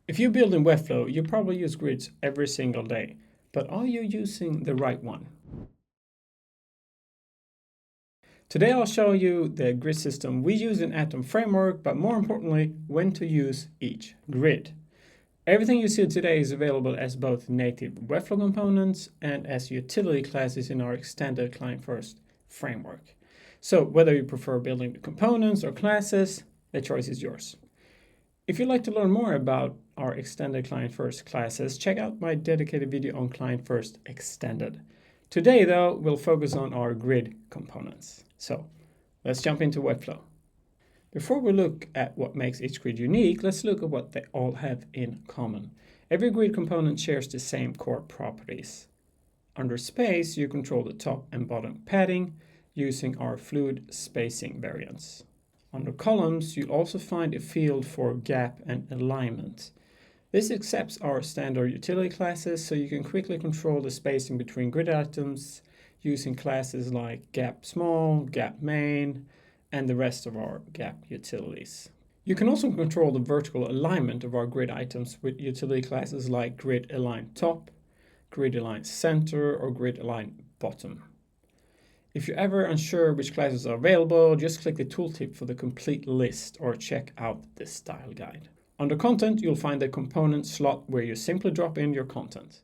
If you build in Webflow, you probably use grids every single day, but are you using the right one? Today I'll show you the grid system we use in Atom Framework, but more importantly, when to use each grid. Everything you see today is available as both native Webflow components and as utility classes in our extended client-first framework. So whether you prefer building the components or classes, the choice is yours. If you'd like to learn more about our extended client-first classes, check out my dedicated video on client-first extended. Today, though, we'll focus on our grid components. So let's jump into Webflow. Before we look at what makes each grid unique, let's look at what they all have in common. Every grid component shares the same core properties. Under space, you control the top and bottom padding using our fluid spacing variants. Under columns, you'll also find a field for gap and alignment. This accepts our standard utility classes, so you can quickly control the spacing between grid items using classes like gap small, gap main, and the rest of our gap utilities. You can also control the vertical alignment of our grid items with utility classes like grid align top, grid align center, or grid align bottom. If you're ever unsure which classes are available, just click the tooltip for the complete list or check out this style guide. Under content, you'll find the component slot where you simply drop in your content.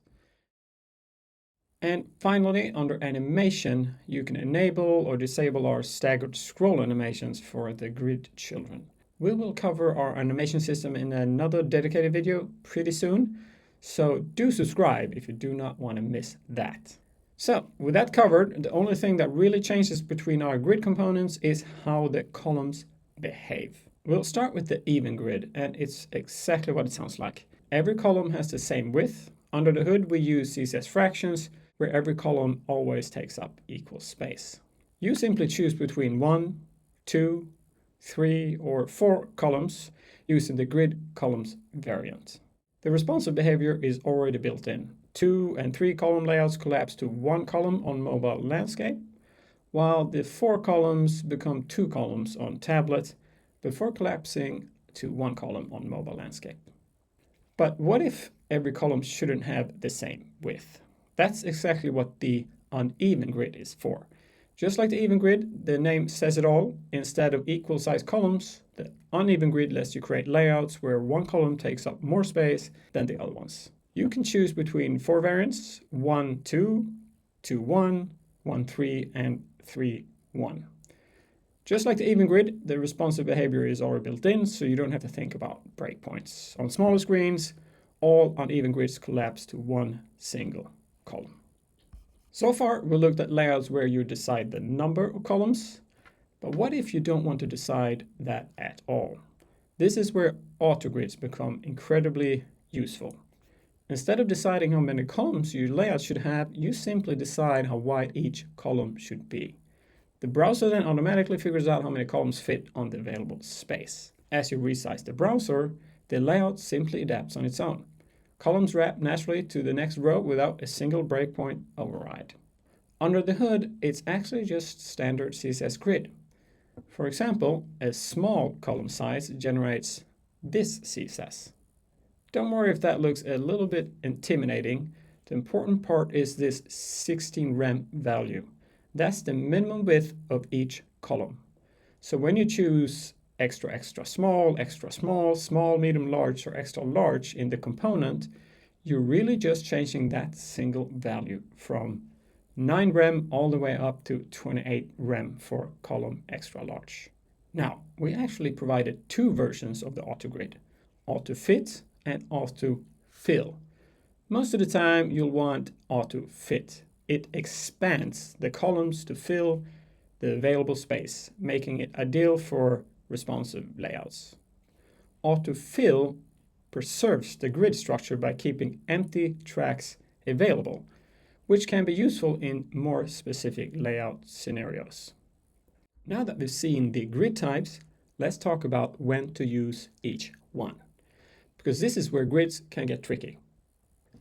And finally, under animation, you can enable or disable our staggered scroll animations for the grid children. We will cover our animation system in another dedicated video pretty soon, so do subscribe if you do not want to miss that. So, with that covered, the only thing that really changes between our grid components is how the columns behave. We'll start with the even grid, and it's exactly what it sounds like. Every column has the same width. Under the hood, we use CSS fractions, where every column always takes up equal space. You simply choose between 1, 2, 3, or 4 columns using the grid columns variant. The responsive behavior is already built in. 2 and 3 column layouts collapse to 1 column on mobile landscape, while the 4 columns become 2 columns on tablet before collapsing to 1 column on mobile landscape. But what if every column shouldn't have the same width? That's exactly what the uneven grid is for. Just like the even grid, the name says it all. Instead of equal sized columns, the uneven grid lets you create layouts where one column takes up more space than the other ones. You can choose between 4 variants, 1, 2, 2, 1, 1, 3, and 3, 1. Just like the even grid, the responsive behavior is already built in, so you don't have to think about breakpoints. On smaller screens, all uneven grids collapse to one single column. So far, we looked at layouts where you decide the number of columns, but what if you don't want to decide that at all? This is where autogrids become incredibly useful. Instead of deciding how many columns your layout should have, you simply decide how wide each column should be. The browser then automatically figures out how many columns fit on the available space. As you resize the browser, the layout simply adapts on its own. Columns wrap naturally to the next row without a single breakpoint override. Under the hood, it's actually just standard CSS grid. For example, a small column size generates this CSS. Don't worry if that looks a little bit intimidating. The important part is this 16 rem value. That's the minimum width of each column. So when you choose extra small, small, medium, large, or extra large in the component, you're really just changing that single value from 9 rem all the way up to 28 rem for column extra large. Now, we actually provided 2 versions of the autogrid, auto-fit and auto-fill. Most of the time, you'll want auto-fit. It expands the columns to fill the available space, making it ideal for responsive layouts. Auto-fill preserves the grid structure by keeping empty tracks available, which can be useful in more specific layout scenarios. Now that we've seen the grid types, let's talk about when to use each one, because this is where grids can get tricky.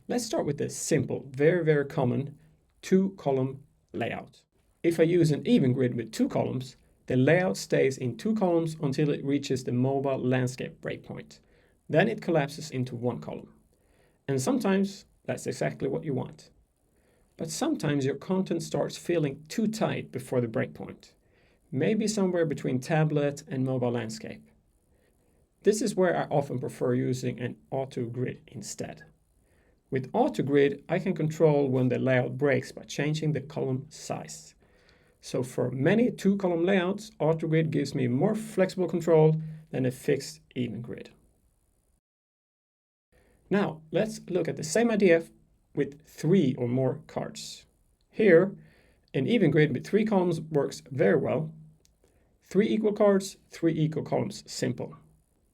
Let's start with the simple, very common 2-column layout. If I use an even grid with 2 columns, the layout stays in 2 columns until it reaches the mobile landscape breakpoint. Then it collapses into one column. And sometimes that's exactly what you want. But sometimes your content starts feeling too tight before the breakpoint, maybe somewhere between tablet and mobile landscape. This is where I often prefer using an auto grid instead. With auto grid, I can control when the layout breaks by changing the column size. So for many two-column layouts, auto grid gives me more flexible control than a fixed even grid. Now, let's look at the same idea with 3 or more cards. Here, an even grid with 3 columns works very well. 3 equal cards, 3 equal columns, simple.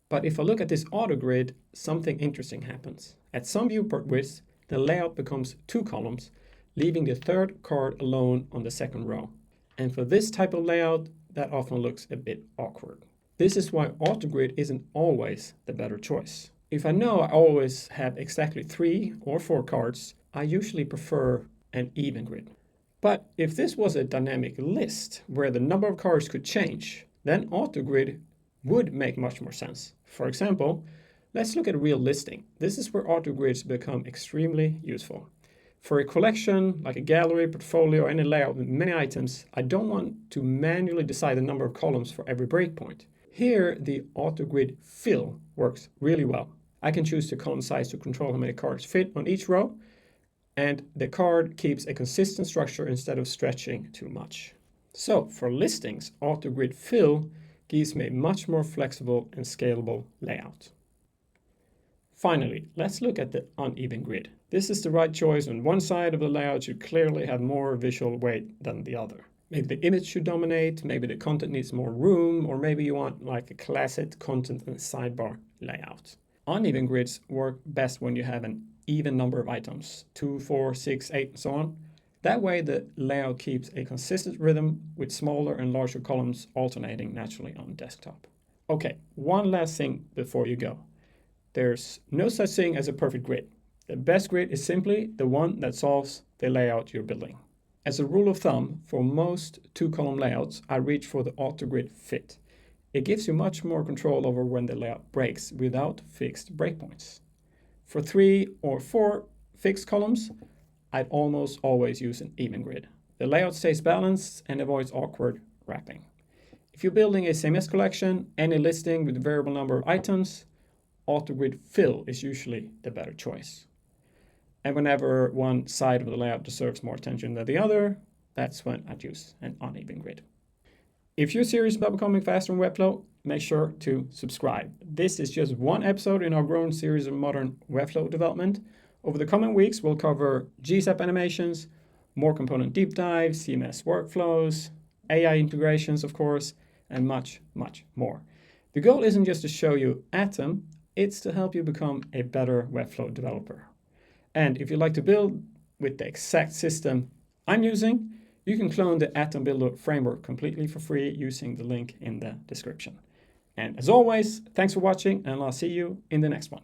But if I look at this auto grid, something interesting happens. At some viewport widths, the layout becomes 2 columns, leaving the third card alone on the second row. And for this type of layout, that often looks a bit awkward. This is why auto grid isn't always the better choice. If I know I always have exactly 3 or 4 cards, I usually prefer an even grid. But if this was a dynamic list where the number of cards could change, then auto grid would make much more sense. For example, let's look at a real listing. This is where auto grids become extremely useful. For a collection, like a gallery, portfolio, or any layout with many items, I don't want to manually decide the number of columns for every breakpoint. Here, the auto grid fill works really well. I can choose the column size to control how many cards fit on each row, and the card keeps a consistent structure instead of stretching too much. So for listings, auto grid fill gives me a much more flexible and scalable layout. Finally, let's look at the uneven grid. This is the right choice when one side of the layout should clearly have more visual weight than the other. Maybe the image should dominate, maybe the content needs more room, or maybe you want like a classic content and sidebar layout. Uneven grids work best when you have an even number of items, 2, 4, 6, 8, and so on. That way the layout keeps a consistent rhythm with smaller and larger columns alternating naturally on desktop. Okay, one last thing before you go. There's no such thing as a perfect grid. The best grid is simply the one that solves the layout you're building. As a rule of thumb, for most two-column layouts, I reach for the auto grid fit. It gives you much more control over when the layout breaks without fixed breakpoints. For 3 or 4 fixed columns, I'd almost always use an even grid. The layout stays balanced and avoids awkward wrapping. If you're building a CMS collection, any listing with a variable number of items, auto grid fill is usually the better choice. And whenever one side of the layout deserves more attention than the other, that's when I'd use an uneven grid. If you're serious about becoming faster in Webflow, make sure to subscribe. This is just one episode in our growing series of modern Webflow development. Over the coming weeks, we'll cover GSAP animations, more component deep dives, CMS workflows, AI integrations, of course, and much, much more. The goal isn't just to show you Atom, it's to help you become a better Webflow developer. And if you'd like to build with the exact system I'm using, you can clone the Atom Builder framework completely for free using the link in the description. And as always, thanks for watching, and I'll see you in the next one.